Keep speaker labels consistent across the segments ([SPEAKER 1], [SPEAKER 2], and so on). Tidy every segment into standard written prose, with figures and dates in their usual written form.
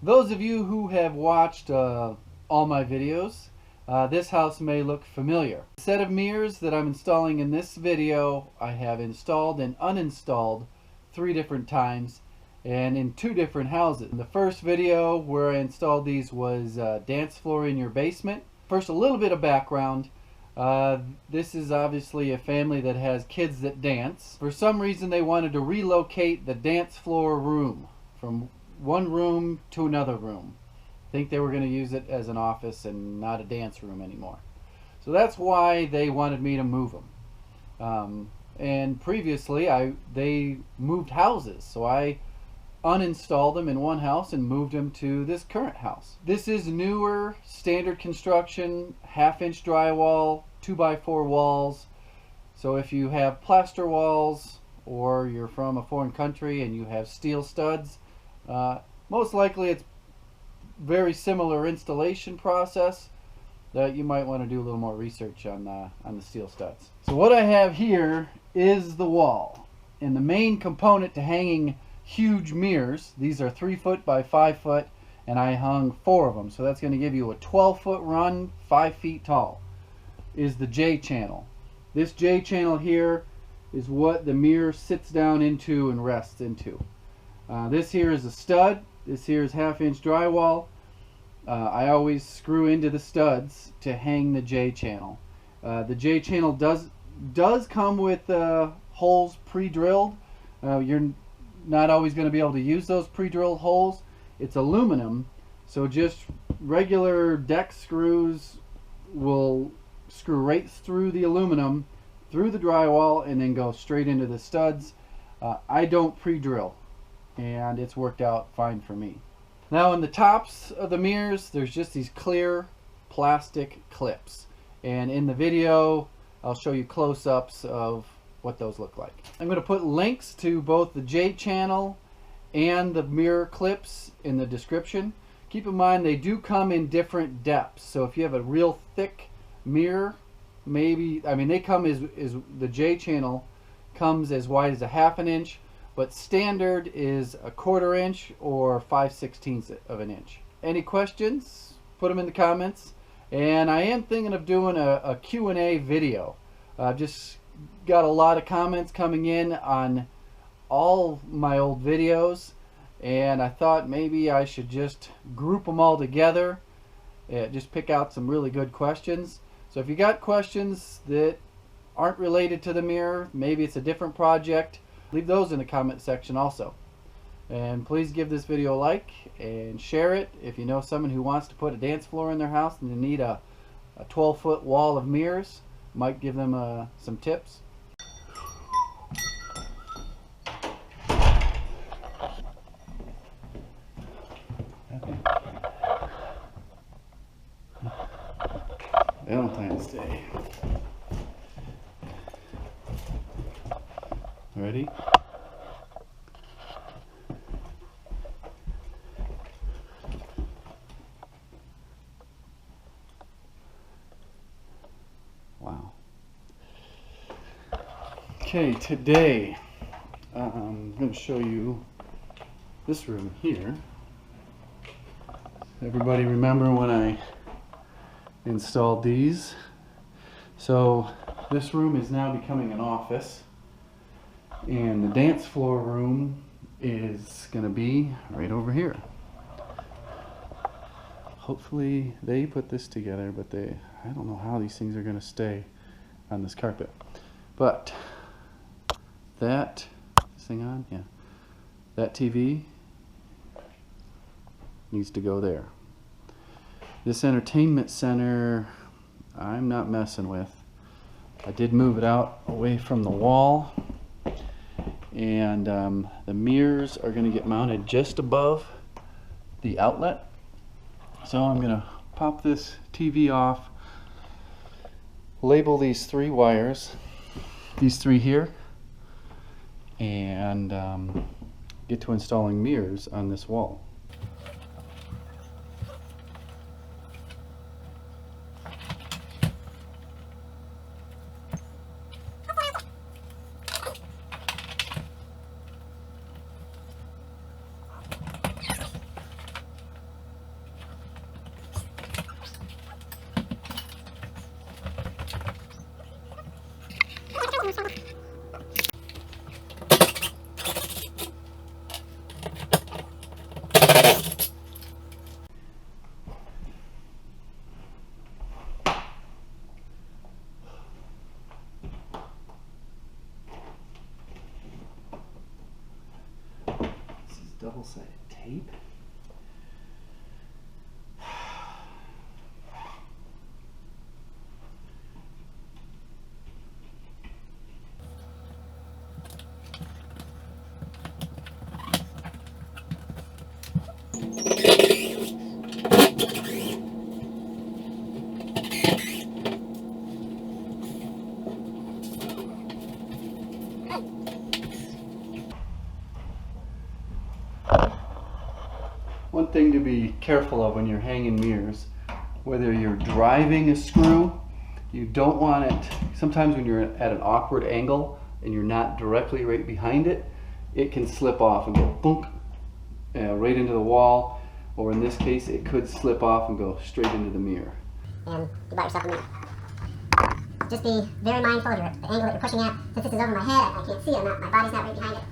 [SPEAKER 1] Those of you who have watched all my videos, this house may look familiar. The set of mirrors that I'm installing in this video, I have installed and uninstalled 3 different times and in 2 different houses. The first video where I installed these was dance floor in your basement. First, a little bit of background. This is obviously a family that has kids that dance. For some reason they wanted to relocate the dance floor room from one room to another room. I think they were going to use it as an office and not a dance room anymore. So that's why they wanted me to move them. And previously they moved houses, so I uninstalled them in one house and moved them to this current house. This is newer, standard construction, 1/2-inch drywall, 2x4 walls. So if you have plaster walls or you're from a foreign country and you have steel studs, most likely it's very similar installation process that you might want to do a little more research on the steel studs. So what I have here is the wall, and the main component to hanging huge mirrors, these are 3 foot by 5 foot, and I hung 4 of them, so that's going to give you a 12-foot run, 5 feet tall, is the J channel. This J channel here is what the mirror sits down into and rests into. This here is a stud. This here is 1/2-inch drywall. I always screw into the studs to hang the J channel. The J channel does come with holes pre-drilled. You're not always going to be able to use those pre-drilled holes. It's aluminum, so just regular deck screws will screw right through the aluminum, through the drywall, and then go straight into the studs. I don't pre-drill, and it's worked out fine for me. Now in the tops of the mirrors, there's just these clear plastic clips, and in the video I'll show you close-ups of what those look like. I'm going to put links to both the J channel and the mirror clips in the description. Keep in mind they do come in different depths, so if you have a real thick mirror, they come as the J channel comes as wide as a 1/2 inch, but standard is a 1/4 inch or 5/16 of an inch. Any questions? Put them in the comments. And I am thinking of doing a Q&A video. I've just got a lot of comments coming in on all my old videos, and I thought maybe I should just group them all together, just pick out some really good questions. So if you got questions that aren't related to the mirror, maybe it's a different project, leave those in the comment section also. And please give this video a like and share it if you know someone who wants to put a dance floor in their house and they need a 12-foot wall of mirrors. Might give them some tips. Valentine's Day. Ready? Wow. Okay, today I'm going to show you this room here. Everybody remember when I installed these? So this room is now becoming an office, and the dance floor room is going to be right over here. Hopefully they put this together, but I don't know how these things are going to stay on this carpet. But this thing on? Yeah. That TV needs to go there. This entertainment center, I'm not messing with. I did move it out away from the wall, and the mirrors are going to get mounted just above the outlet. So I'm going to pop this TV off, label these 3 wires, these 3 here, and get to installing mirrors on this wall. double-sided tape. One thing to be careful of when you're hanging mirrors, whether you're driving a screw, you don't want it, sometimes when you're at an awkward angle and you're not directly right behind it, it can slip off and go boonk, right into the wall, or in this case it could slip off and go straight into the mirror.
[SPEAKER 2] And you bought yourself a mirror. Just be very mindful of the angle that you're pushing at. Since this is over my head, I can't see it, my body's not right behind it.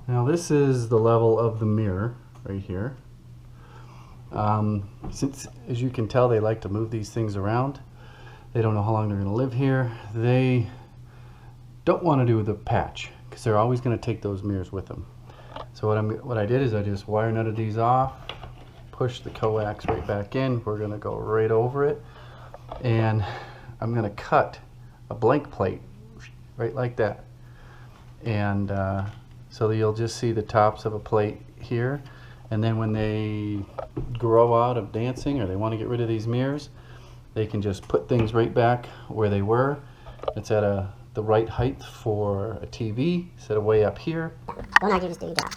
[SPEAKER 1] Now this is the level of the mirror right here. Since, as you can tell, they like to move these things around. They don't know how long they're going to live here. They don't want to do the patch because they're always going to take those mirrors with them. So what I did is I just wire nutted these off, push the coax right back in. We're going to go right over it, and I'm going to cut a blank plate right like that. And so you'll just see the tops of a plate here, and then when they grow out of dancing or they want to get rid of these mirrors, they can just put things right back where they were. It's at the right height for a TV instead of way up here.
[SPEAKER 2] Don't argue, just do your job.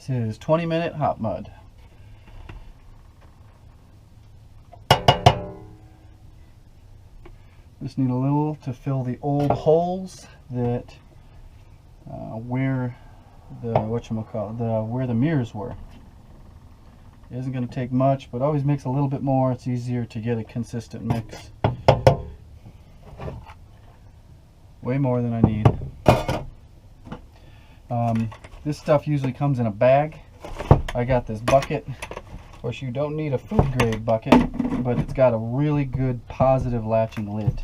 [SPEAKER 1] This is 20-minute hot mud. Just need a little to fill the old holes that where the where the mirrors were. It isn't going to take much, but always mix a little bit more. It's easier to get a consistent mix. Way more than I need. This stuff usually comes in a bag. I got this bucket. Of course, you don't need a food grade bucket, but it's got a really good positive latching lid.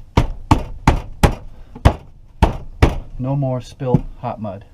[SPEAKER 1] No more spilt hot mud.